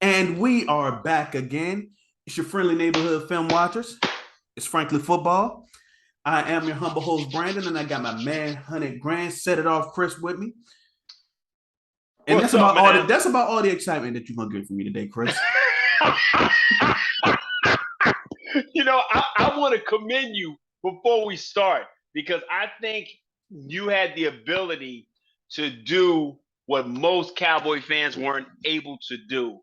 And we are back again. It's your friendly neighborhood film watchers. It's Frankly Football. I am your humble host, Brandon, and I got my man, 100 Grand, set it off, Chris, with me. And What's up, man? That's about all the excitement that you're gonna get from me today, Chris. I want to commend you before we start because I think you had the ability to do what most Cowboy fans weren't able to do.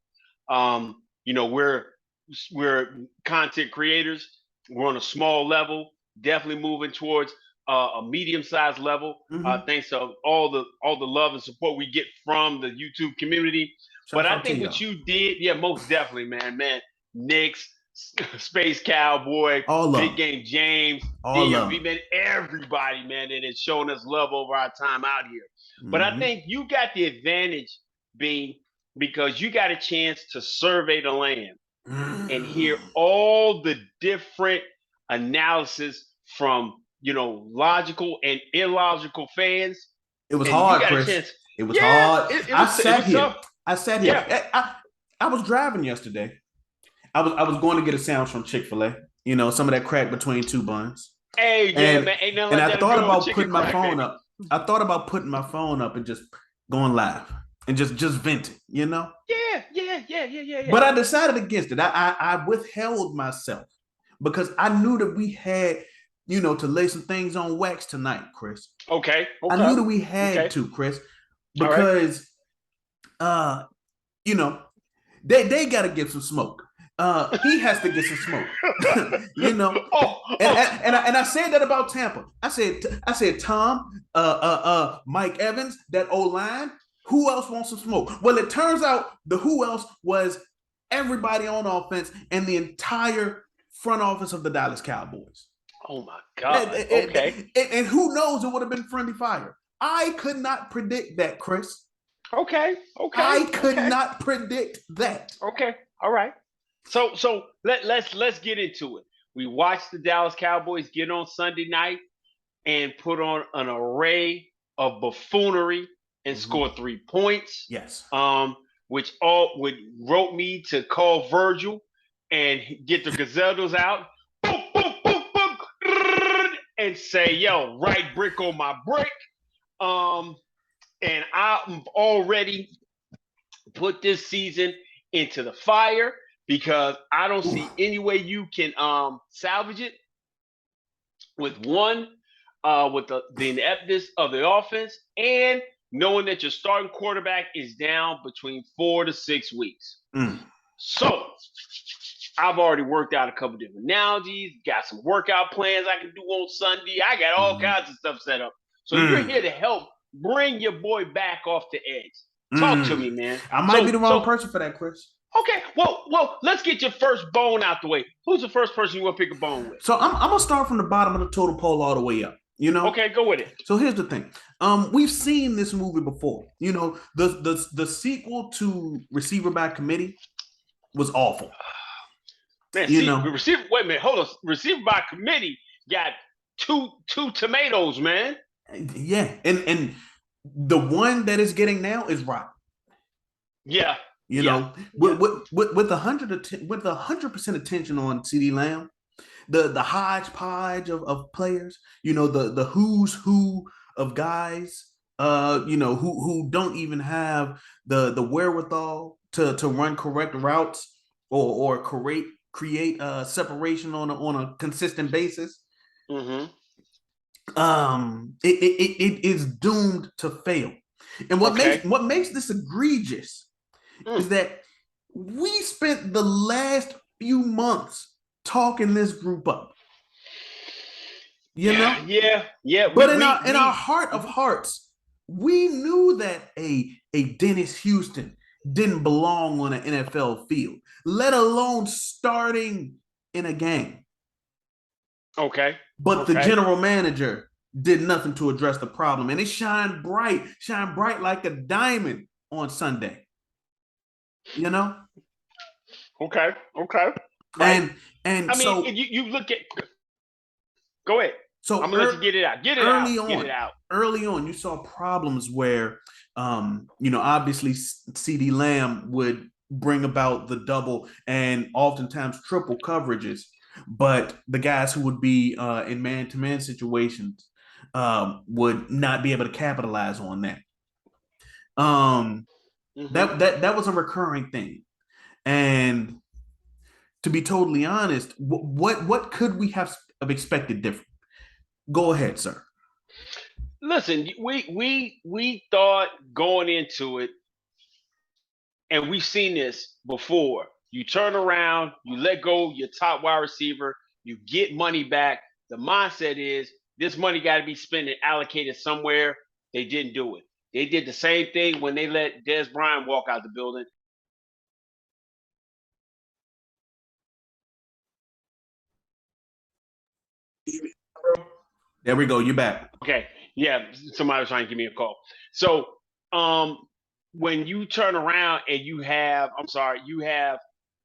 We're content creators. We're on a small level, definitely moving towards a medium-sized level. Thanks to all the love and support we get from the YouTube community. Shouts But I out to think y'all. what you did, yeah, most definitely, man. Knicks, Space Cowboy, All Big love. Game James, All love. DMV, man, everybody, man, that has shown us love over our time out here. But I Mhm. think you got the advantage, B, because you got a chance to survey the land and hear all the different analysis from logical and illogical fans, It was and you hard, got a Chris. chance. It was Yeah, hard. it I was it sat was here. tough. I sat here. Yeah. I was driving yesterday. I was going to get a sandwich from Chick-fil-A. You know, some of that crack between two buns. Hey, yeah, And man, ain't nothing and like I that a thought good old about chicken putting my crack, phone baby. up. I thought about putting my phone up and just going live and just venting, you know? Yeah. But I decided against it. I withheld myself because I knew that we had, to lay some things on wax tonight, Chris. Okay. I knew that we had to, Chris, All right. because uh, you know, they gotta get some smoke. He has to get some smoke. Oh, And I said that about Tampa. I said Tom, Mike Evans, that O line. Who else wants some smoke? Well, it turns out the who else was everybody on offense and the entire front office of the Dallas Cowboys. oh my God. Okay. And who knows? It would have been friendly fire. I could not predict that, Chris. Okay. I could not predict that. Okay. All right. So let's get into it. We watched the Dallas Cowboys get on Sunday night and put on an array of buffoonery and score 3 points. Yes. Which wrote me to call Virgil and get the gazellas out. Boom, boom, boom, boom, and say, yo, right brick on my brick. And I've already put this season into the fire because I don't see any way you can salvage it with the ineptness of the offense and knowing that your starting quarterback is down between 4 to 6 weeks. So I've already worked out a couple different analogies, got some workout plans I can do on Sunday. I got all kinds of stuff set up. So you're here to help bring your boy back off the edge. Talk to me, man. I might be the wrong person for that, Chris. Okay, well, let's get your first bone out the way. Who's the first person you want to pick a bone with? So I'm gonna start from the bottom of the totem pole all the way up. Okay, go with it. So here's the thing. We've seen this movie before. The sequel to Receiver by Committee was awful. Man, wait a minute, hold on. Receiver by Committee got two tomatoes, man. Yeah, and the one that is getting now is rotten. Yeah. With 100% attention on CeeDee Lamb, the hodgepodge of players, the who's who of guys, who don't even have the wherewithal to run correct routes or create separation on a consistent basis. It is doomed to fail. And what makes this egregious is that we spent the last few months talking this group up. Yeah. But in our heart of hearts, we knew that a Dennis Houston didn't belong on an NFL field, let alone starting in a game. Okay. But the general manager did nothing to address the problem, and it shined bright like a diamond on Sunday. Okay. Right. And I mean, you look at. Go ahead. So I'm gonna let you get it out. Get it out. Early on, you saw problems where, obviously CeeDee Lamb would bring about the double and oftentimes triple coverages, but the guys who would be in man-to-man situations would not be able to capitalize on that. Um, Mm-hmm. that was a recurring thing, and to be totally honest, what could we have expected different? Go ahead, sir. Listen, we thought going into it, and we've seen this before. You turn around, you let go your top wide receiver, you get money back. The mindset is this money got to be spent and allocated somewhere. They didn't do it. They did the same thing when they let Des Bryant walk out the building. There we go. You back. Okay, yeah, somebody was trying to give me a call. So, um, when you turn around and you have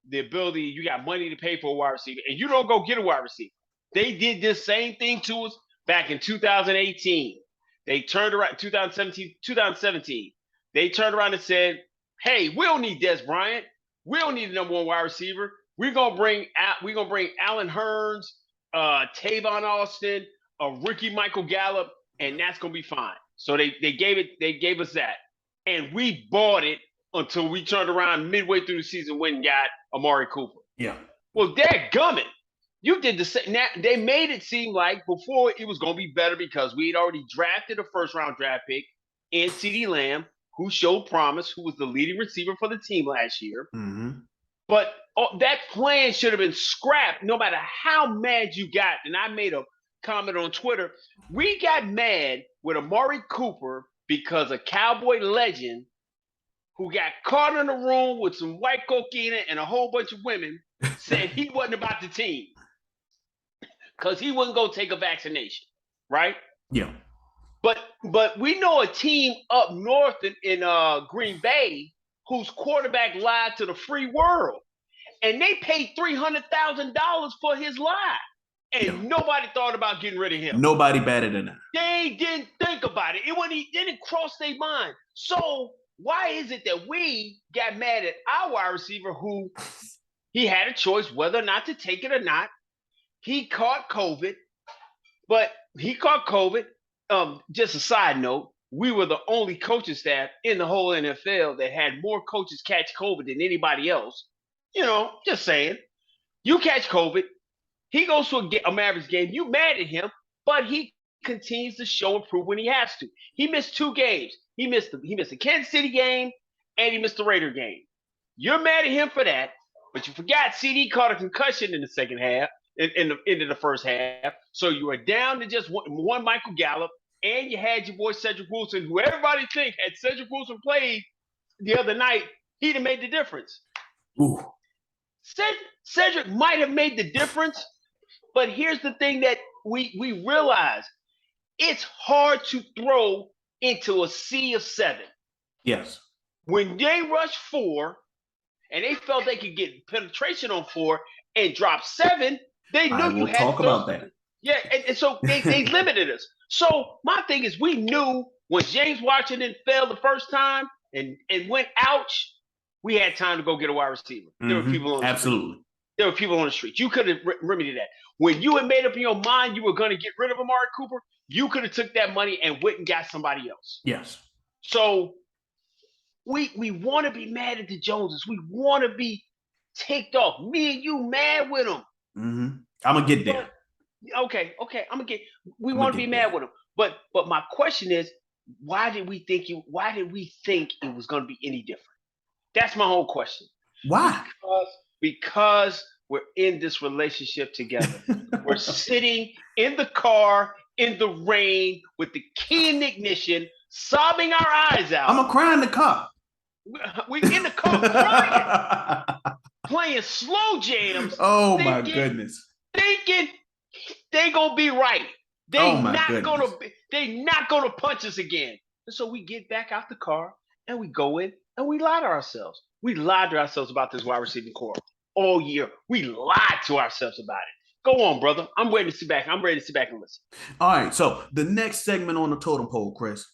the ability, you got money to pay for a wide receiver, and you don't go get a wide receiver. They did this same thing to us back in 2018. They turned around 2017, 2017. They turned around and said, "Hey, we don't need Des Bryant. We don't need the number one wide receiver. We're gonna bring Allen Hurns, Tavon Austin, Ricky Michael Gallup, and that's gonna be fine." So they gave us that, and we bought it until we turned around midway through the season, went and got Amari Cooper. Yeah. Well, dadgummit, you did the same. Now, they made it seem like before it was gonna be better because we had already drafted a first round draft pick in CeeDee Lamb, who showed promise, who was the leading receiver for the team last year. Mm-hmm. But that plan should have been scrapped no matter how mad you got. And I made a comment on Twitter. We got mad with Amari Cooper because a Cowboy legend who got caught in a room with some white cocaine and a whole bunch of women said he wasn't about the team because he wouldn't go take a vaccination, right? Yeah. But we know a team up north in Green Bay whose quarterback lied to the free world, and they paid $300,000 for his lie, and nobody thought about getting rid of him. Nobody batted an eye. They didn't think about it. It didn't cross their mind. So why is it that we got mad at our wide receiver who he had a choice whether or not to take it or not? He caught COVID, but he caught COVID. Just a side note, we were the only coaching staff in the whole NFL that had more coaches catch COVID than anybody else. Just saying. You catch COVID, he goes to a Mavericks game. You mad at him, but he continues to show and prove when he has to. He missed 2 games. He missed the Kansas City game and he missed the Raider game. You're mad at him for that, but you forgot CD caught a concussion in the second half, in the end of the first half. So you were down to just one Michael Gallup, and you had your boy Cedric Wilson, who everybody think had Cedric Wilson played the other night, he'd have made the difference. Ooh. Cedric might have made the difference, but here's the thing that we realize. It's hard to throw into a sea of 7. Yes. When they rushed 4 and they felt they could get penetration on 4 and drop 7, they knew you had to talk about that. Yeah, and so they limited us. So my thing is, we knew when James Washington fell the first time and went ouch, we had time to go get a wide receiver. Mm-hmm. There were people on the Absolutely. street. There were people on the street. You could have remedied that. When you had made up in your mind you were going to get rid of Amari Cooper, you could have took that money and went and got somebody else. Yes. So we want to be mad at the Joneses. We want to be ticked off. Me and you mad with them. Mm-hmm. I'm gonna get there. Okay. We want to be mad with them. But my question is, why did we think it was going to be any different? That's my whole question. Why? Because we're in this relationship together. We're sitting in the car in the rain with the key in the ignition, sobbing our eyes out. I'm gonna cry in the car. We're in the car crying, playing slow jams. Oh my goodness! Thinking they gonna be right. They not gonna punch us again. And so we get back out the car and we go in and we lie to ourselves. We lied to ourselves about this wide receiving core all year. We lied to ourselves about it. Go on, brother. I'm ready to sit back. I'm ready to sit back and listen. All right. So the next segment on the totem pole, Chris.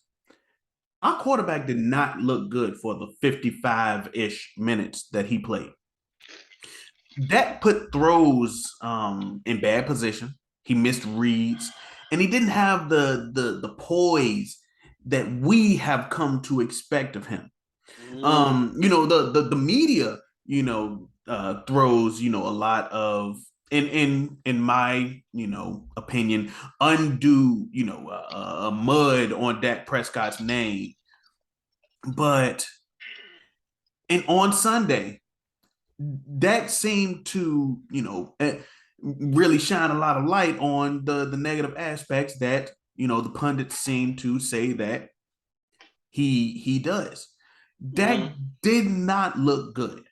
Our quarterback did not look good for the 55-ish minutes that he played. That put throws in bad position. He missed reads, and he didn't have the poise that we have come to expect of him. The media, throws, a lot of in my, opinion, undue, mud on Dak Prescott's name. But and on Sunday, Dak seemed to, really shine a lot of light on the negative aspects that, the pundits seem to say that he does. Dak did not look good.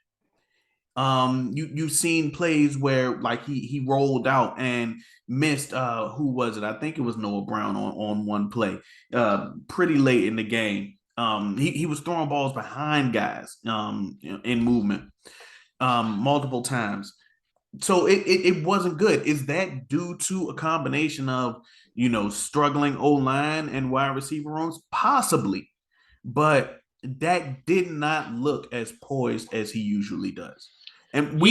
You've seen plays where like he rolled out and missed who was it? I think it was Noah Brown on one play pretty late in the game. He was throwing balls behind guys in movement multiple times. So it wasn't good. Is that due to a combination of, struggling O-line and wide receiver rooms? Possibly. But that did not look as poised as he usually does. And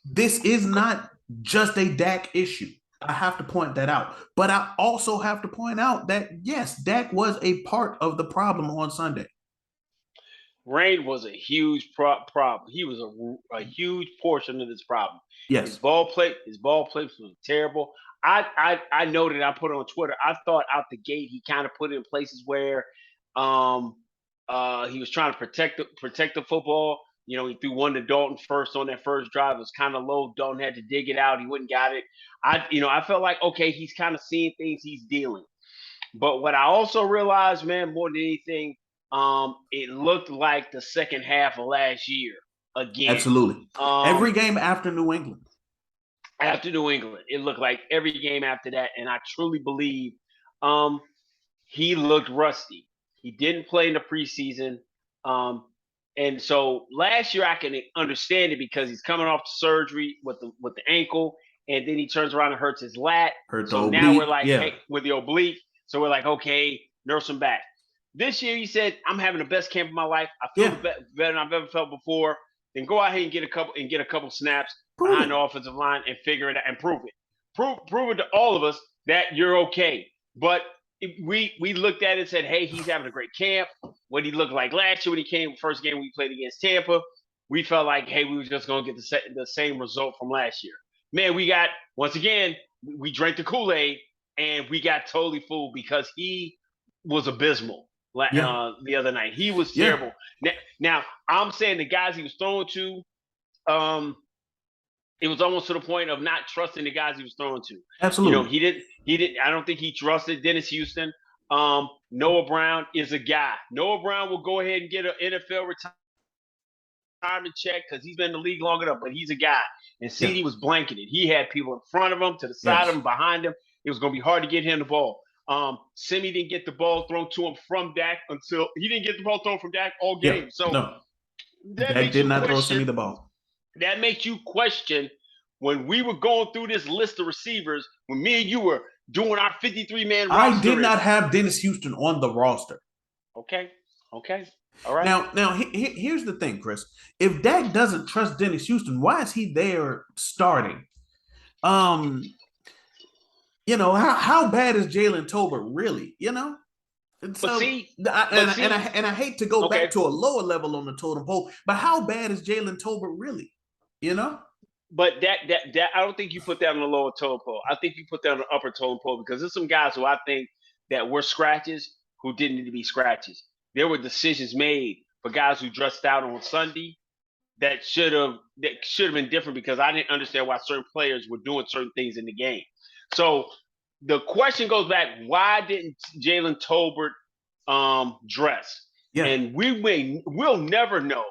this is not just a Dak issue. I have to point that out. But I also have to point out that, yes, Dak was a part of the problem on Sunday. Rain was a huge problem. He was a huge portion of this problem. Yes. His ball placement was terrible. I noted, I put it on Twitter, I thought out the gate he kind of put it in places where he was trying to protect the football. He threw one to Dalton first on that first drive. It was kind of low. Dalton had to dig it out. He wouldn't got it. I felt like, okay, he's kind of seeing things, he's dealing. But what I also realized, man, more than anything, it looked like the second half of last year again. Absolutely. Every game after New England. It looked like every game after that, and I truly believe he looked rusty. He didn't play in the preseason, and so last year I can understand it because he's coming off the surgery with the ankle, and then he turns around and hurts his lat. So now we're like, hey, with the oblique. So we're like, okay, nurse him back. This year he said, I'm having the best camp of my life. I feel better than I've ever felt before. Then go out here and get a couple snaps behind the offensive line and figure it out and prove it. Prove it to all of us that you're okay. But we looked at it and said, hey, he's having a great camp. What he looked like last year when he came, first game we played against Tampa, we felt like, hey, we were just going to get the same result from last year. Man, once again, we drank the Kool-Aid and we got totally fooled because he was abysmal the other night. He was terrible. Now, I'm saying the guys he was throwing to, it was almost to the point of not trusting the guys he was throwing to. Absolutely. He didn't. I don't think he trusted Dennis Houston. Noah Brown is a guy. Noah Brown will go ahead and get an NFL retirement check because he's been in the league long enough, but he's a guy. And CD was blanketed. He had people in front of him, to the side of him, behind him. It was going to be hard to get him the ball. Simi didn't get the ball thrown to him from Dak until he didn't get the ball thrown from Dak all game. Dak did not throw Simi the ball. That makes you question when we were going through this list of receivers, when me and you were doing our 53-man roster. I did not have Dennis Houston on the roster. Okay. All right. Now here's the thing, Chris. If Dak doesn't trust Dennis Houston, why is he there starting? How bad is Jalen Tolbert really? So, I hate to go back to a lower level on the totem pole, but how bad is Jalen Tolbert really? But that I don't think you put that on the lower totem pole. I think you put that on the upper totem pole because there's some guys who I think that were scratches who didn't need to be scratches. There were decisions made for guys who dressed out on Sunday that should have been different because I didn't understand why certain players were doing certain things in the game. So the question goes back: why didn't Jalen Tolbert dress? Yeah. And we'll never know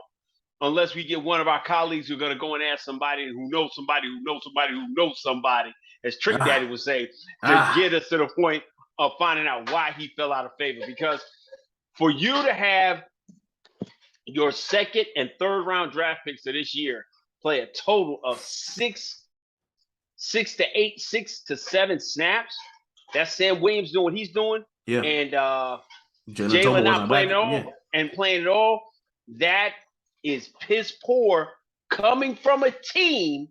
unless we get one of our colleagues who are going to go and ask somebody who knows somebody who knows somebody who knows somebody, as Trick Daddy would say, to get us to the point of finding out why he fell out of favor. Because for you to have your second and third round draft picks of this year play a total of 6 to 7 snaps, that's Sam Williams doing what he's doing. Yeah. And Jalen Jalen Tolbert not wasn't playing at back. all Yeah. and playing at all, that is piss poor coming from a team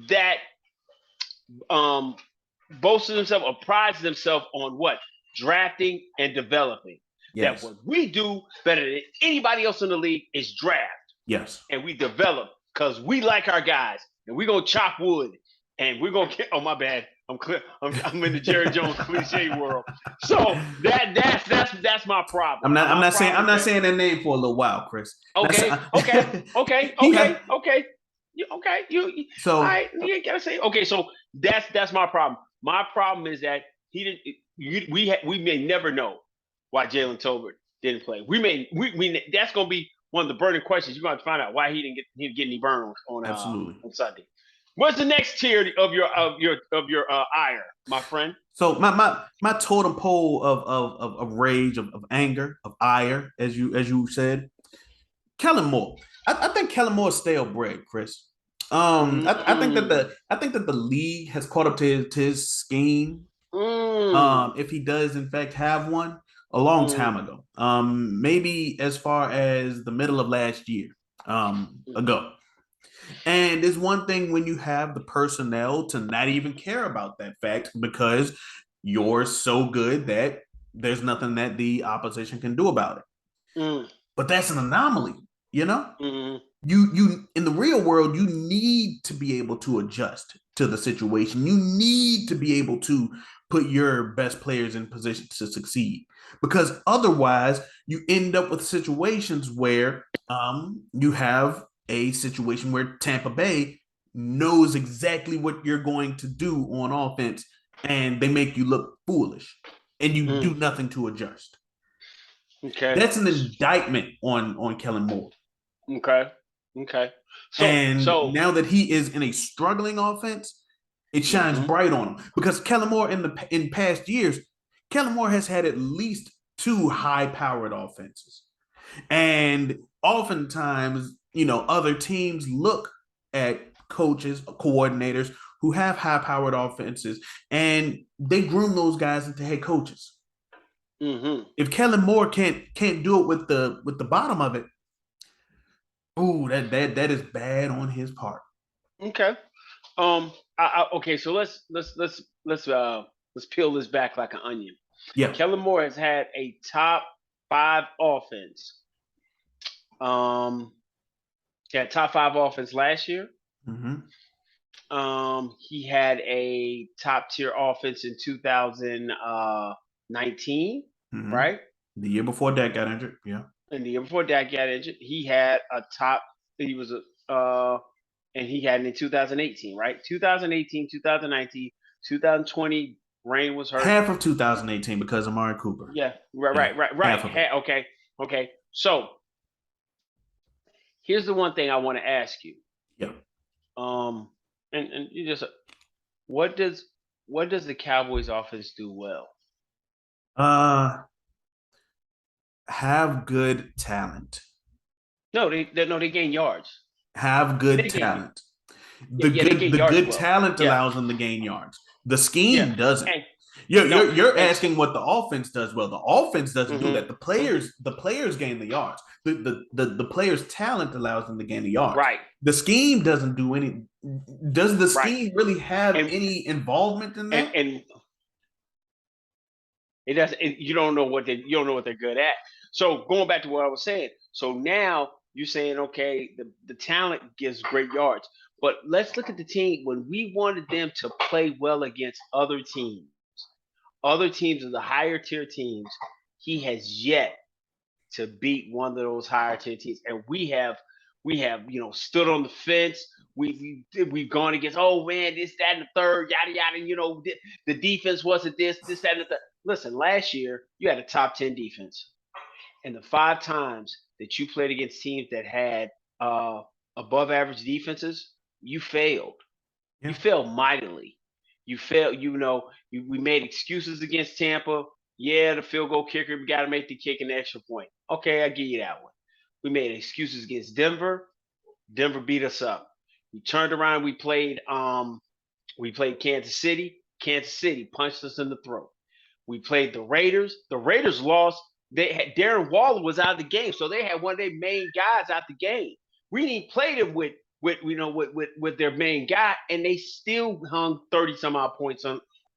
that um boasts themselves or prides themselves on what? Drafting and developing. That Yes. what we do better than anybody else in the league is draft Yes. and we develop because we like our guys and we're gonna chop wood and we're gonna get. Oh my bad, I'm in the Jerry Jones cliche world. So that's my problem. I'm My not saying problem I'm is not that saying that name for a little while, Chris. okay, okay, okay, He okay, had okay. Okay, all so right. You ain't gotta say okay. So that's my problem. My problem is that he didn't. We may never know why Jalen Tolbert didn't play. We that's gonna be one of the burning questions. You're gonna have to find out why he didn't get any burns absolutely. on Sunday. What's the next tier of your ire, my friend? So my totem pole of rage, of anger, of ire, as you said, Kellen Moore. I think Kellen Moore is stale bread, Chris. I think that the league has caught up to his scheme. Mm, If he does in fact have one, a long time mm, ago. Maybe as far as the middle of last year. Ago. And it's one thing when you have the personnel to not even care about that fact because you're so good that there's nothing that the opposition can do about it. mm, But that's an anomaly, you know? mm, You in the real world, you need to be able to adjust to the situation. You need to be able to put your best players in position to succeed because otherwise you end up with situations where you have a situation where Tampa Bay knows exactly what you're going to do on offense and they make you look foolish and you do mm. nothing to adjust. Okay. That's an indictment on Kellen Moore. Okay. Okay. And So. now that he is in a struggling offense, it shines Mm-hmm. bright on him because Kellen Moore in past years, Kellen Moore has had at least two high-powered offenses, and oftentimes, other teams look at coaches, coordinators who have high-powered offenses, and they groom those guys into head coaches. Mm-hmm. If Kellen Moore can't do it with the bottom of it, ooh, that is bad on his part. Okay. Okay. So let's peel this back like an onion. Yeah. Kellen Moore has had a top five offense. Um, he had top five offense last year. Mm-hmm. He had a top tier offense in 2019, Mm-hmm. right? The year before Dak got injured. Yeah. And the year before Dak got injured, he had a top. He was a and he had it in 2018, right? 2018, 2019, 2020. Rain was hurt. Half of 2018 because of Amari Cooper. Yeah, right, Yeah. right, right, right. Half of it. Okay, okay. So here's the one thing I want to ask you. Yeah. Um, and you just what does what does the Cowboys offense do well? Uh have good talent. No, they gain yards. Have Yeah, good they gain. talent. Yeah, yeah, they gain The yards good well. talent Yeah, allows them to gain yards. The yeah, scheme doesn't. and no, You're and asking what the offense does well. The offense doesn't do mm-hmm, that. The players gain the yards. The players' talent allows them to gain the yards. right, The scheme doesn't do any. Does the right, scheme really have and any involvement in that? and it doesn't. You don't know what they're good at. So going back to what I was saying. So now you're saying, okay, the talent gives great yards, but let's look at the team when we wanted them to play well against other teams of the higher tier teams. He has yet to beat one of those higher tier teams, and we have stood on the fence. We've gone against, oh man, this, that, and the third, yada yada. The defense wasn't this, that, and the third. Listen, last year you had a top 10 defense, and the five times that you played against teams that had above average defenses, you failed. You Yeah. failed mightily. You failed. We made excuses against Tampa. Yeah, the field goal kicker, we got to make the kick and the extra point. Okay, I give you that one. We made excuses against Denver. Denver beat us up. We turned around. We played Kansas City. Kansas City punched us in the throat. We played the Raiders. The Raiders lost They had Darren Waller was out of the game, so they had one of their main guys out the game. We didn't play them with their main guy, and they still hung 30 some odd points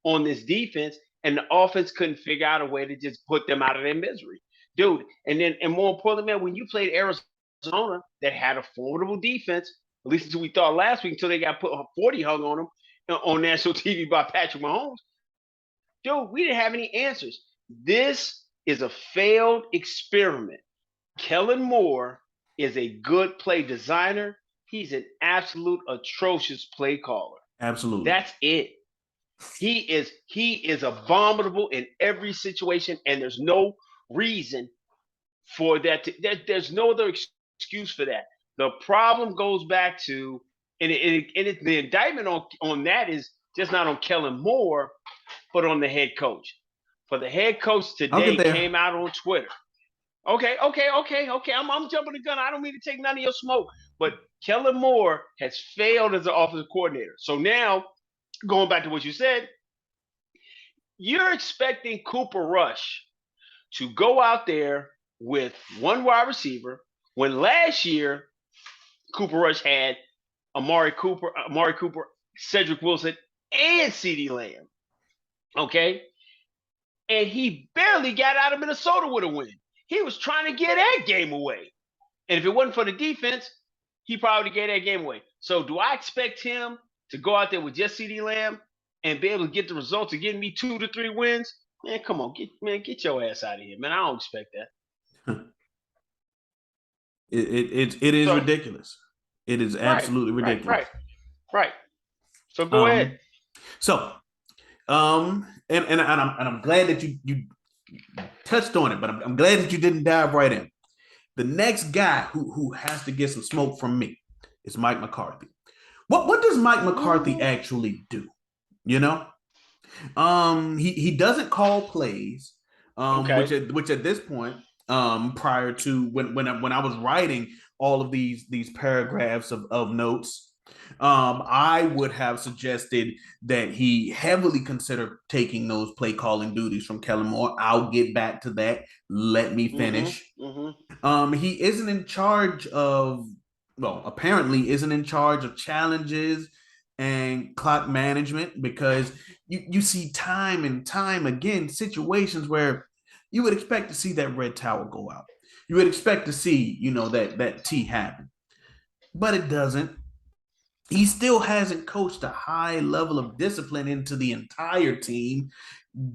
on this defense, and the offense couldn't figure out a way to just put them out of their misery, dude. And more importantly, man, when you played Arizona, that had a formidable defense, at least until we thought last week, until they got put 40 hung on them on national TV by Patrick Mahomes, dude, we didn't have any answers. This is a failed experiment. Kellen Moore is a good play designer. He's an absolute atrocious play caller. Absolutely. That's it. He is abominable in every situation, and there's no reason for that. There's no other excuse for that. The problem goes back to, the indictment on that is just not on Kellen Moore, but on the head coach. For the head coach today came out on Twitter. Okay. I'm jumping the gun. I don't mean to take none of your smoke, but Kellen Moore has failed as an offensive coordinator. So now, going back to what you said, you're expecting Cooper Rush to go out there with one wide receiver when last year Cooper Rush had Amari Cooper, Cedric Wilson, and CeeDee Lamb. Okay? And he barely got out of Minnesota with a win. He was trying to get that game away. And if it wasn't for the defense, he probably gave that game away. So do I expect him to go out there with just CeeDee Lamb and be able to get the results of getting me 2 to 3 wins? Man, come on, get your ass out of here, man. I don't expect that. It is ridiculous. It is absolutely ridiculous. Right. So go ahead. So, and I'm glad that you touched on it, but I'm glad that you didn't dive right in. The next guy who has to get some smoke from me is Mike McCarthy. What does Mike McCarthy actually do? You know, he doesn't call plays, which at this point, prior to when I was writing all of these paragraphs of notes, I would have suggested that he heavily consider taking those play calling duties from Kellen Moore. I'll get back to that. Let me finish. He isn't in charge of, apparently isn't in charge of challenges and clock management, because you see time and time again situations where you would expect to see that red towel go out. You would expect to see, that T happen, but it doesn't. He still hasn't coached a high level of discipline into the entire team.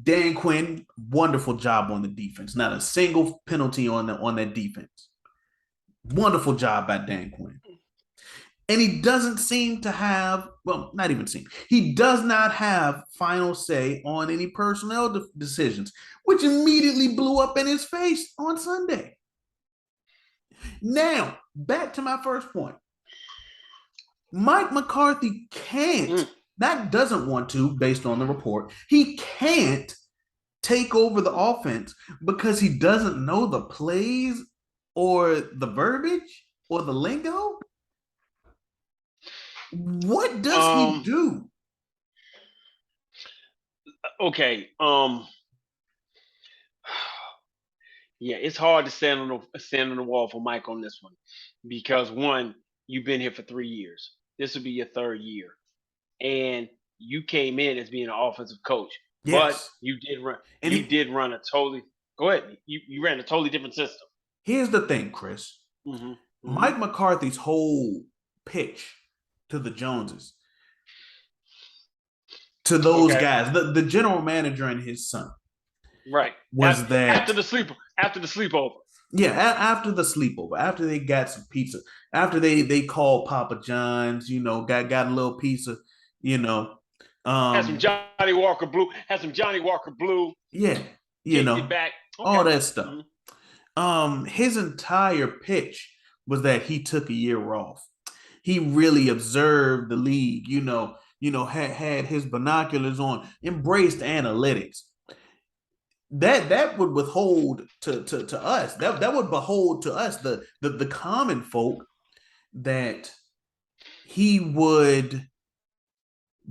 Dan Quinn, wonderful job on the defense. Not a single penalty on that defense. Wonderful job by Dan Quinn. And he doesn't seem to have, not even seem, he does not have final say on any personnel decisions, which immediately blew up in his face on Sunday. Now, back to my first point. Mike McCarthy doesn't want to, based on the report, he can't take over the offense because he doesn't know the plays or the verbiage or the lingo. What does he do? Okay. Yeah, it's hard to stand on the wall for Mike on this one, because one, you've been here for 3 years. This will be your 3rd year, and you came in as being an offensive coach, but you did run a totally. Go ahead. You ran a totally different system. Here's the thing, Chris. Mike McCarthy's whole pitch to the Joneses, to those guys, the general manager and his son, was that after the sleepover. Yeah, after the sleepover, after they got some pizza, after they called Papa John's, got a little pizza, had some Johnny Walker Blue. Yeah, it back. All that stuff. His entire pitch was that he took a year off. He really observed the league, had his binoculars on, embraced analytics. That would withhold to us. That would behold to us, the common folk, that he would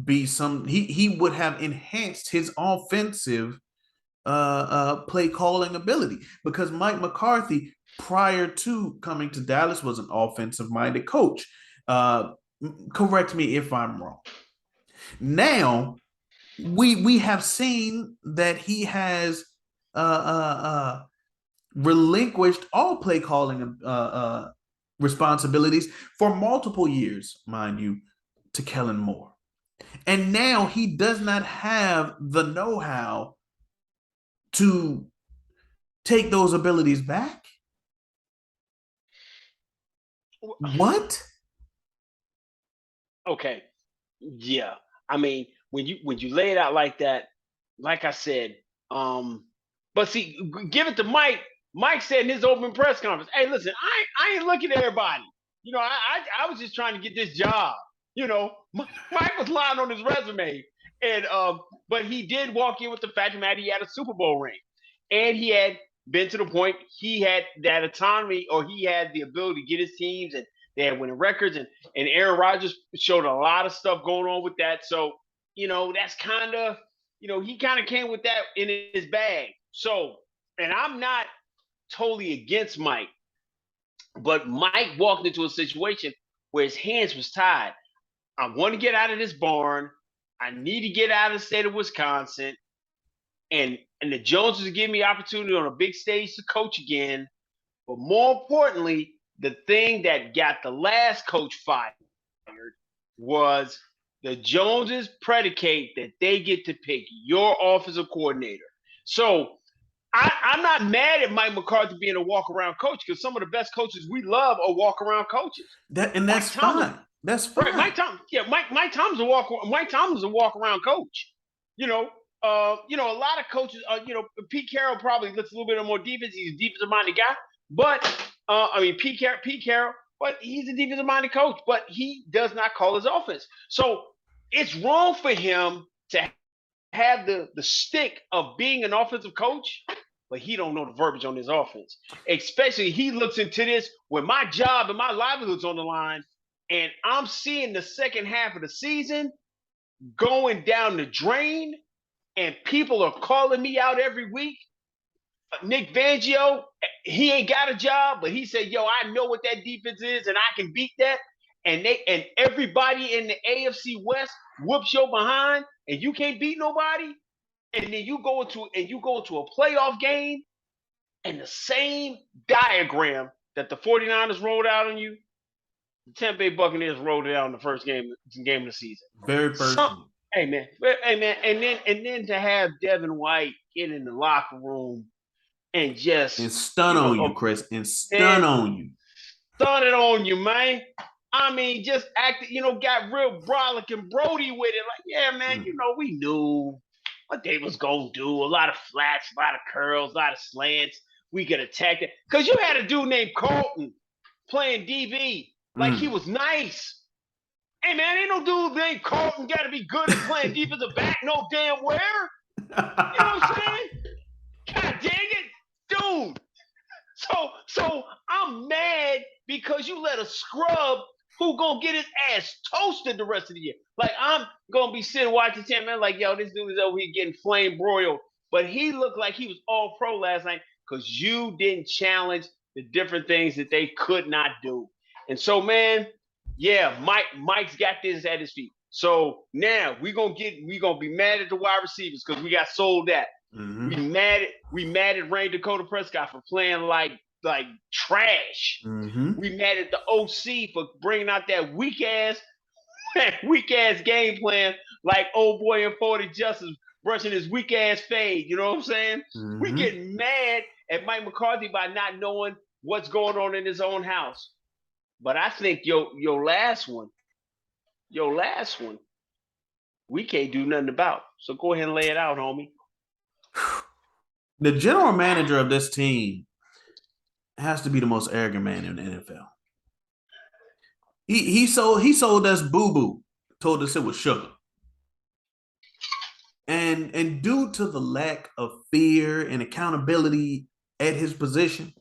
be he would have enhanced his offensive play calling ability, because Mike McCarthy, prior to coming to Dallas, was an offensive minded coach. Correct me if I'm wrong. Now we have seen that he has uh, relinquished all play calling responsibilities for multiple years, mind you, to Kellen Moore. And now he does not have the know how to take those abilities back. What? Okay. Yeah. I mean, when you lay it out like that, like I said, but see, give it to Mike. Mike said in his open press conference, "Hey, listen, I ain't looking at everybody. You know, I was just trying to get this job. You know, Mike was lying on his resume, and but he did walk in with the fact that he had a Super Bowl ring, and he had been to the point he had that autonomy, or he had the ability to get his teams, and they had winning records, and Aaron Rodgers showed a lot of stuff going on with that. So, you know, that's kind of, you know, he kind of came with that in his bag. So, and I'm not totally against Mike, but Mike walked into a situation where his hands was tied. I want to get out of this barn. I need to get out of the state of Wisconsin. And the Joneses give me opportunity on a big stage to coach again. But more importantly, the thing that got the last coach fired was the Joneses predicate that they get to pick your offensive coordinator. So I'm not mad at Mike McCarthy being a walk around coach, because some of the best coaches we love are walk around coaches. That's Mike Tomlin, fine. That's right? fine. Mike Tomlin's a walk around coach. You know, a lot of coaches. Pete Carroll probably looks a little bit more defense. He's a defensive minded guy, but Pete Carroll, but he's a defensive minded coach. But he does not call his offense. So it's wrong for him to have the stick of being an offensive coach, but he don't know the verbiage on his offense. Especially he looks into this when my job and my livelihood's on the line, and I'm seeing the second half of the season going down the drain, and people are calling me out every week. Nick Fangio, he ain't got a job, but he said, "Yo, I know what that defense is, and I can beat that." And everybody in the AFC West whoops your behind, and you can't beat nobody. And then you go into a playoff game, and the same diagram that the 49ers rolled out on you, the Tampa Bay Buccaneers rolled it out in the first game of the season. Very first Some, one. hey man, and then to have Devin White get in the locker room and just, And stun on you, Chris. And stun and on you. stun it on you, man. I mean, just acted, got real brolic and Brody with it. Like, yeah, man, we knew what they was gonna do. A lot of flats, a lot of curls, a lot of slants. We could attack it. Because you had a dude named Colton playing DB like he was nice. Hey, man, ain't no dude named Colton got to be good at playing defensive back no damn where. You know what I'm saying? God dang it, dude. So I'm mad because you let a scrub who gonna get his ass toasted the rest of the year. Like, I'm gonna be sitting watching Tim, man, like, yo, this dude is over here getting flame broiled. But he looked like he was all pro last night because you didn't challenge the different things that they could not do. And so, man, yeah, Mike's got this at his feet. So now we gonna be mad at the wide receivers because we got sold that. Mm-hmm. We mad at Rain Dakota Prescott for playing like trash. Mm-hmm. We mad at the OC for bringing out that weak ass game plan, like old boy in 40 Justice brushing his weak ass fade. You know what I'm saying? Mm-hmm. We getting mad at Mike McCarthy by not knowing what's going on in his own house. But I think your last one, we can't do nothing about. So go ahead and lay it out, homie. The general manager of this team has to be the most arrogant man in the NFL. He sold us boo boo, told us it was sugar. And due to the lack of fear and accountability at his position,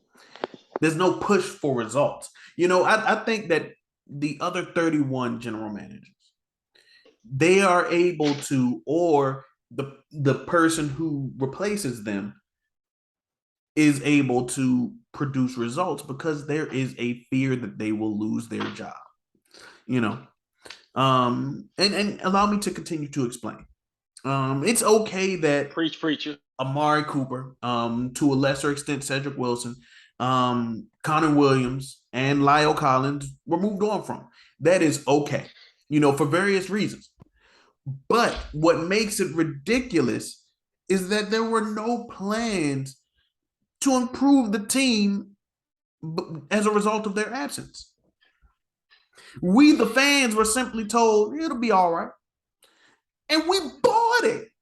there's no push for results. I think that the other 31 general managers, they are able to, or the person who replaces them is able to produce results because there is a fear that they will lose their job. You know, and allow me to continue to explain. It's okay that Preach, preacher. Amari Cooper, to a lesser extent, Cedric Wilson, Connor Williams, and Lyle Collins were moved on from. That is okay, for various reasons. But what makes it ridiculous is that there were no plans to improve the team as a result of their absence. We, the fans, were simply told it'll be all right. And we bought it.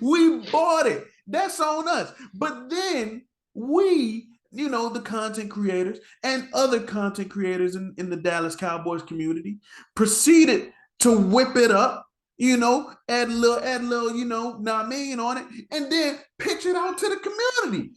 We bought it. That's on us. But then we, the content creators and other content creators in the Dallas Cowboys community proceeded to whip it up, add a little, $9 million on it, and then pitch it out to the community.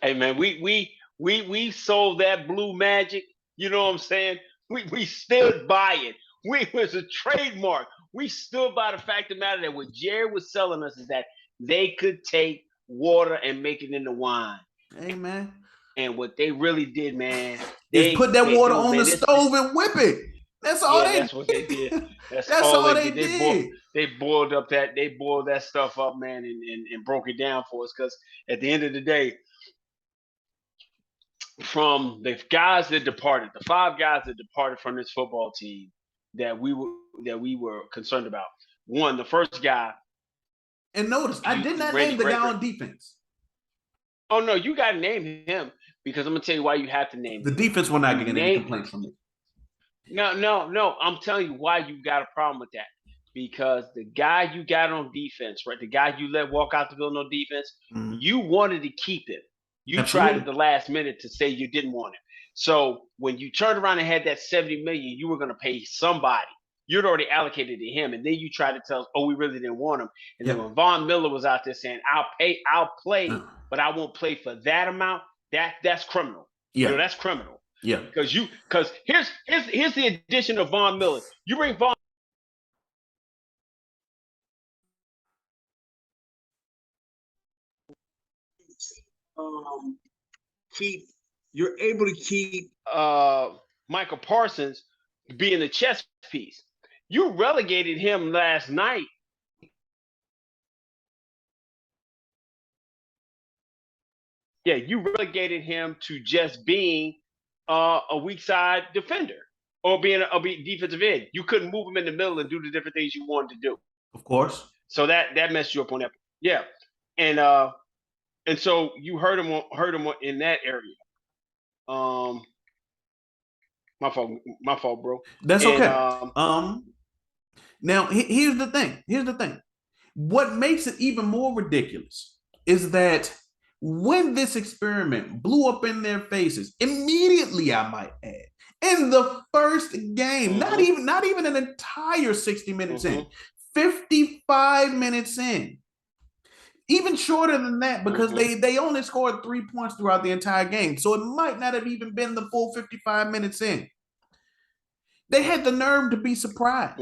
Hey man, we sold that blue magic. You know what I'm saying? We stood by it. We was a trademark. We stood by the fact of the matter that what Jared was selling us is that they could take water and make it into wine. Hey man. And what they really did, man, is put that water on the stove and whip it. That's all they did. That's what they did. That's all they did. They boiled that stuff up, man, and broke it down for us. Because at the end of the day, from the guys that departed, the 5 guys that departed from this football team that we were concerned about. One, the first guy. And notice, I did not name the guy on defense. Oh no, you got to name him because I'm gonna tell you why you have to name the defense. Will not get any complaints from me. No. I'm telling you why you got a problem with that. Because the guy you got on defense, right? The guy you let walk out the building on defense, you wanted to keep him. You Absolutely. Tried at the last minute to say you didn't want him. So when you turned around and had that $70 million, you were going to pay somebody. You'd already allocated to him, and then you tried to tell us, "Oh, we really didn't want him." And then when Von Miller was out there saying, "I'll play, but I won't play for that amount," that's criminal. Yeah, that's criminal. Yeah, because here's the addition of Von Miller. You bring Von. You're able to keep Michael Parsons being the chess piece. You relegated him last night. Yeah, you relegated him to just being a weak side defender or being a defensive end. You couldn't move him in the middle and do the different things you wanted to do. Of course. So that messed you up on that. Yeah, and so you hurt him in that area. My fault, bro. That's okay. Now here's the thing. What makes it even more ridiculous is that when this experiment blew up in their faces, immediately, I might add, in the first game, not even an entire 60 minutes in, 55 minutes in, even shorter than that, because they only scored 3 points throughout the entire game. So it might not have even been the full 55 minutes in. They had the nerve to be surprised.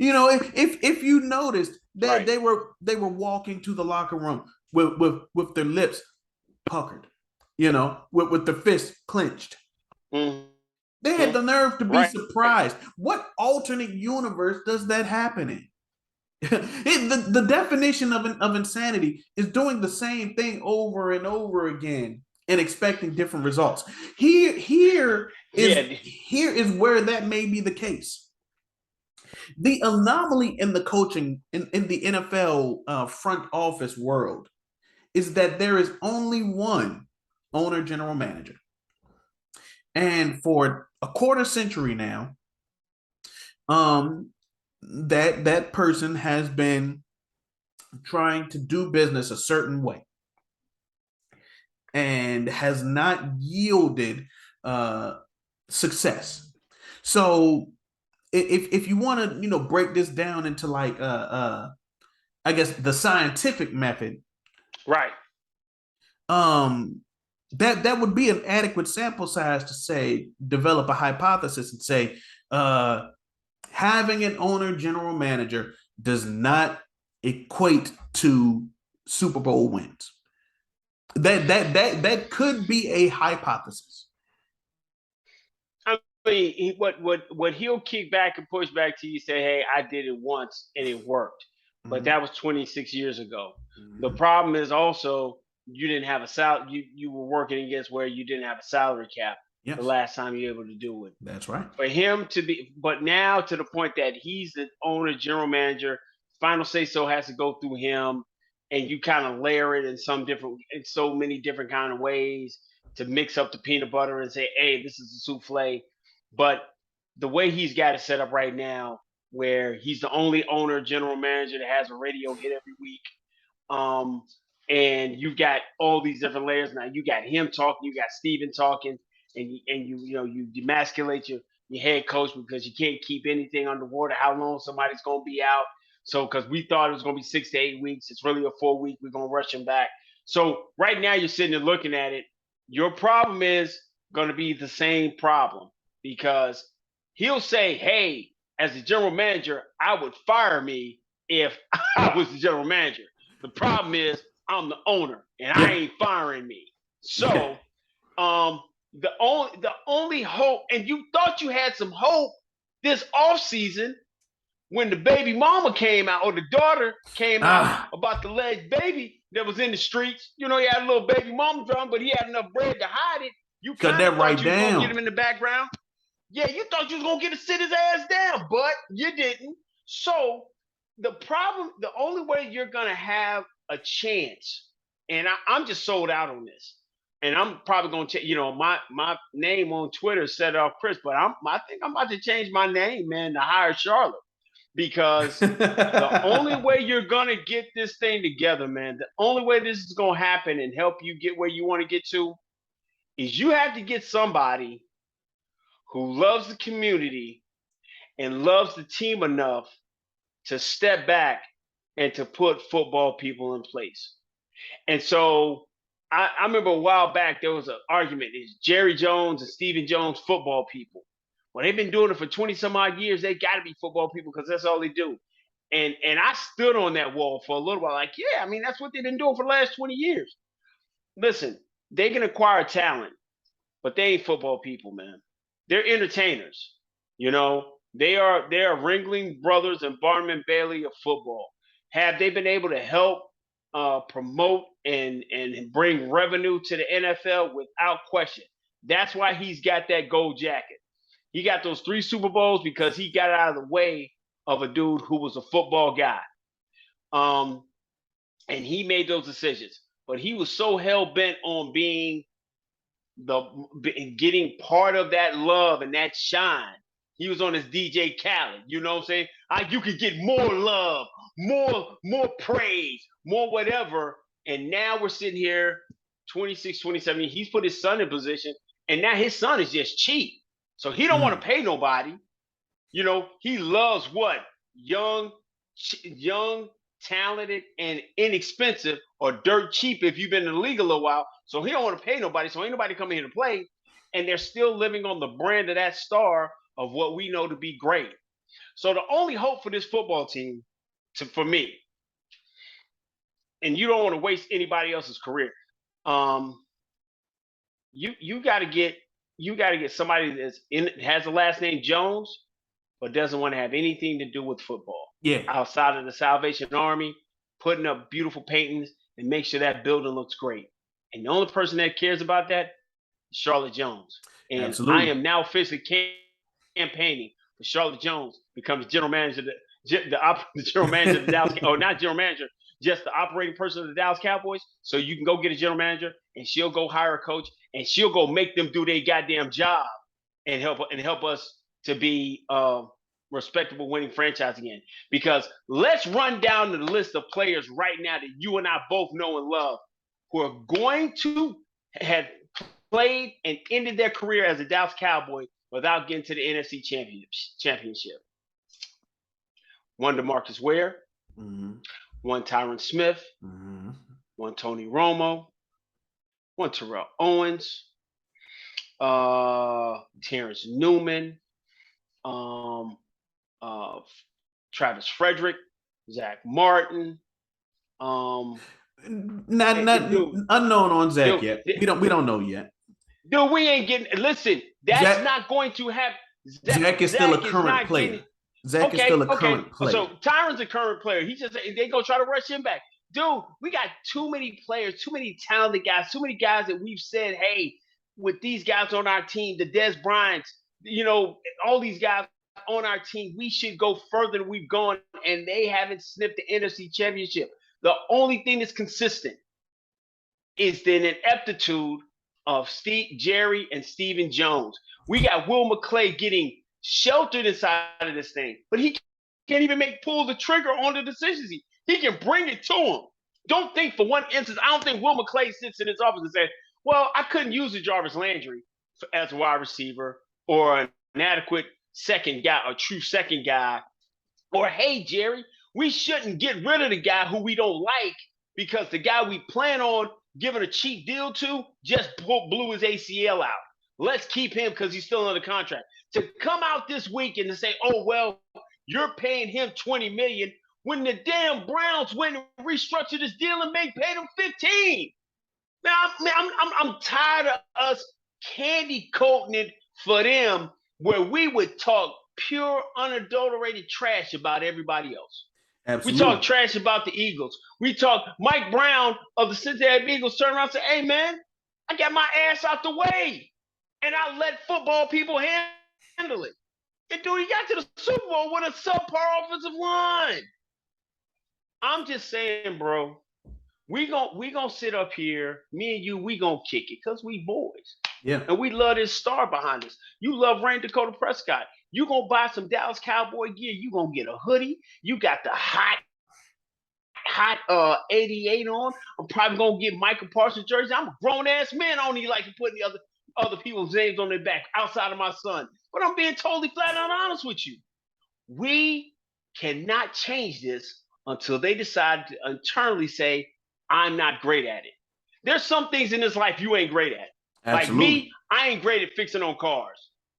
If you noticed that they were walking to the locker room with their lips puckered, with their fists clenched. They had the nerve to be surprised. What alternate universe does that happen in? The definition of insanity is doing the same thing over and over again and expecting different results. Here is where that may be the case. The anomaly in the coaching in the NFL front office world is that there is only one owner general manager. And for a quarter century now, that person has been trying to do business a certain way and has not yielded success. So if you want to break this down into like I guess the scientific method, right? That would be an adequate sample size to say develop a hypothesis and say Having an owner, general manager does not equate to Super Bowl wins. That could be a hypothesis. I mean, what he'll kick back and push back to you, say, "Hey, I did it once and it worked," but Mm-hmm. that was 26 years ago. The Mm-hmm. problem is also you didn't have a you were working against where you didn't have a salary cap the Yes, last time you were able to do it. that's right. For him to be, but now to the point that he's the owner, general manager, final say so has to go through him, and you kind of layer it in so many different kind of ways to mix up the peanut butter and say, hey, this is a souffle. But the way he's got it set up right now, where he's the only owner, general manager that has a radio hit every week, um, and you've got all these different layers now. You got him talking, you got Steven talking, and you demasculate your head coach because you can't keep anything underwater. How long somebody's going to be out? So because we thought it was going to be 6 to 8 weeks, it's really a 4 week. We're going to rush him back. So right now you're sitting there looking at it. Your problem is going to be the same problem because he'll say, "Hey, as the general manager, I would fire me if I was the general manager." The problem is I'm the owner and I Yeah, ain't firing me. yeah. So the only hope, and you thought you had some hope this offseason when the baby mama came out or the daughter came out Ah, about the alleged baby that was in the streets. You know, he had a little baby mama drum, but he had enough bread to hide it. You cut kind of that thought right you was gonna get down. him in the background. Yeah, you thought you was gonna get to sit his ass down, but you didn't. So the only way you're gonna have a chance, and I'm just sold out on this, and I'm probably gonna my name on Twitter set off Chris, but I think I'm about to change my name, man, to hire Charlotte because the only way you're gonna get this thing together, man, the only way this is gonna happen and help you get where you want to get to is you have to get somebody who loves the community and loves the team enough to step back and to put football people in place. And so I remember a while back there was an argument: is Jerry Jones and Stephen Jones football people? Well, they've been doing it for 20 some odd years. They got to be football people because that's all they do. And I stood on that wall for a little while, like, yeah, I mean that's what they've been doing for the last 20 years. Listen, they can acquire talent, but they ain't football people, man. They're entertainers. You know, they are Ringling Brothers and Barnum Bailey of football. Have they been able to help promote and bring revenue to the NFL? Without question. That's why he's got that gold jacket. He got those 3 Super Bowls because he got out of the way of a dude who was a football guy. Um, and he made those decisions. But he was so hell bent on being the getting part of that love and that shine. He was on his DJ Khaled, you know what I'm saying? You could get more love, more praise, more whatever. And now we're sitting here 26, 27. He's put his son in position, and now his son is just cheap. So he don't want Mm. to pay nobody. You know, he loves what? Young, young, talented, and inexpensive, or dirt cheap if you've been in the league a little while. So he don't want to pay nobody. So ain't nobody coming here to play. And they're still living on the brand of that star of what we know to be great. So the only hope for this football team, for me, and you don't want to waste anybody else's career. Um, you got to get somebody has the last name Jones but doesn't want to have anything to do with football Yeah, outside of the Salvation Army, putting up beautiful paintings and make sure that building looks great. And the only person that cares about that is Charlotte Jones. And I absolutely. am now officially campaigning for Charlotte Jones becomes general manager, the general manager of the Dallas, or not general manager, just the operating person of the Dallas Cowboys. So you can go get a general manager, and she'll go hire a coach, and she'll go make them do their goddamn job and help us to be respectable winning franchise again. Because let's run down the list of players right now that you and I both know and love who are going to have played and ended their career as a Dallas Cowboy without getting to the NFC Championship. One DeMarcus Ware, Mm-hmm. one Tyron Smith, Mm-hmm. one Tony Romo, one Terrell Owens, Terrence Newman, um, uh, Travis Frederick, Zach Martin. Not Dude, unknown on Zach dude, yet. We don't know yet. dude, we ain't getting. Listen, that's Zach not going to happen. Zach is still a Zach is current not getting. player. Zach is Okay, still a okay. current player. So Tyron's a current player. He just they gonna try to rush him back. Dude, we got too many players, too many talented guys, too many guys that we've said, hey, with these guys on our team, the Des Bryants, all these guys on our team, we should go further than we've gone, and they haven't sniffed the NFC Championship. The only thing that's consistent is the ineptitude of Jerry and Stephen Jones. We got Will McClay getting sheltered inside of this thing, but he can't even pull the trigger on the decisions. He can bring it to him. Don't think for one instance, I don't think Will McClay sits in his office and says, well, I couldn't use a Jarvis Landry as a wide receiver or an adequate second guy, a true second guy. Or, hey, Jerry, we shouldn't get rid of the guy who we don't like because the guy we plan on giving a cheap deal to just blew his ACL out. Let's keep him because he's still under contract. To come out this week and to say, oh, well, you're paying him $20 million when the damn Browns went and restructured this deal and paid him $15. Now, I'm tired of us candy coating it for them where we would talk pure, unadulterated trash about everybody else. Absolutely. We talk trash about the Eagles. We talk Mike Brown of the Cincinnati Eagles turn around and say, hey, man, I got my ass out the way. And I let football people handle it. And dude, he got to the Super Bowl with a subpar offensive line. I'm just saying, bro, we gonna sit up here, me and you, we gonna kick it because we boys. Yeah. And we love this star behind us. You love Rain Dakota Prescott. You gonna buy some Dallas Cowboy gear. You gonna get a hoodie. You got the hot 88 on. I'm probably gonna get Michael Parsons jersey. I'm a grown ass man. I don't even like to put the other people's names on their back outside of my son. But I'm being totally flat out honest with you. We cannot change this until they decide to internally say, I'm not great at it. There's some things in this life you ain't great at. Absolutely. Like me, I ain't great at fixing on cars.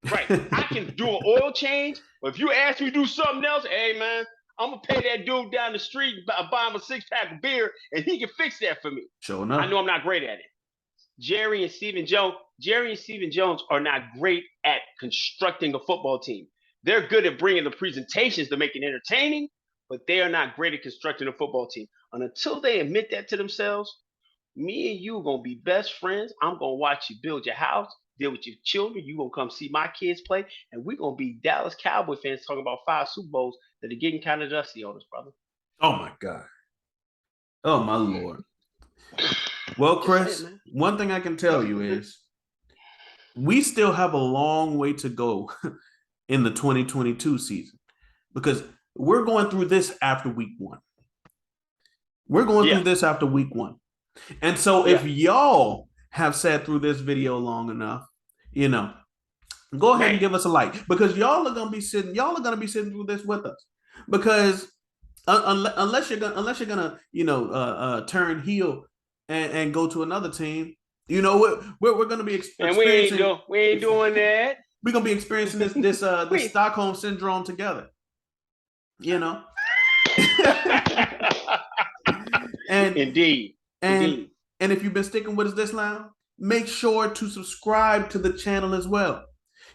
Right. I can do an oil change, but if you ask me to do something else, hey, man, I'm going to pay that dude down the street, buy him a 6-pack of beer, and he can fix that for me. Sure enough. I know I'm not great at it. Jerry and Stephen Jones are not great at constructing a football team. They're good at bringing the presentations to make it entertaining, but they are not great at constructing a football team. And until they admit that to themselves, me and you are going to be best friends. I'm going to watch you build your house, deal with your children. You're going to come see my kids play. And we're going to be Dallas Cowboy fans talking about 5 Super Bowls that are getting kind of dusty on us, brother. Oh, my God. Oh, my Lord. Well, Chris, one thing I can tell you is we still have a long way to go in the 2022 season because we're going through this after week 1. We're going through this after week 1. And so if y'all have sat through this video long enough, go ahead and give us a like because y'all are going to be sitting through this with us because unless you're gonna turn heel and go to another team, we're going to be experiencing. And we ain't doing that. We're going to be experiencing this Stockholm syndrome together. And Indeed. And if you've been sticking with us this long, make sure to subscribe to the channel as well.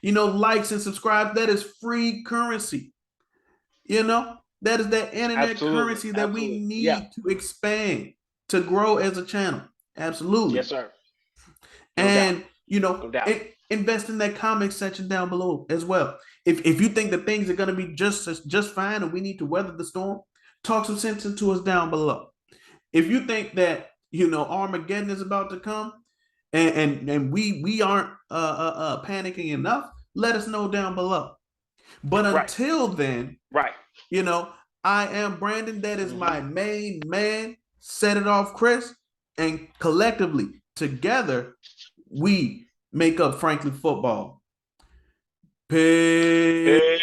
Likes and subscribe. That is free currency. That is that internet currency that we need to expand, to grow as a channel. Absolutely. Yes, sir. And, invest in that comment section down below as well. If you think that things are going to be just fine and we need to weather the storm, talk some sense into us down below. If you think that, Armageddon is about to come and we aren't panicking enough, let us know down below. But until then, I am Brandon. That is my main man. Set it off, Chris. And collectively, together, we make up Frankly Football. Peace.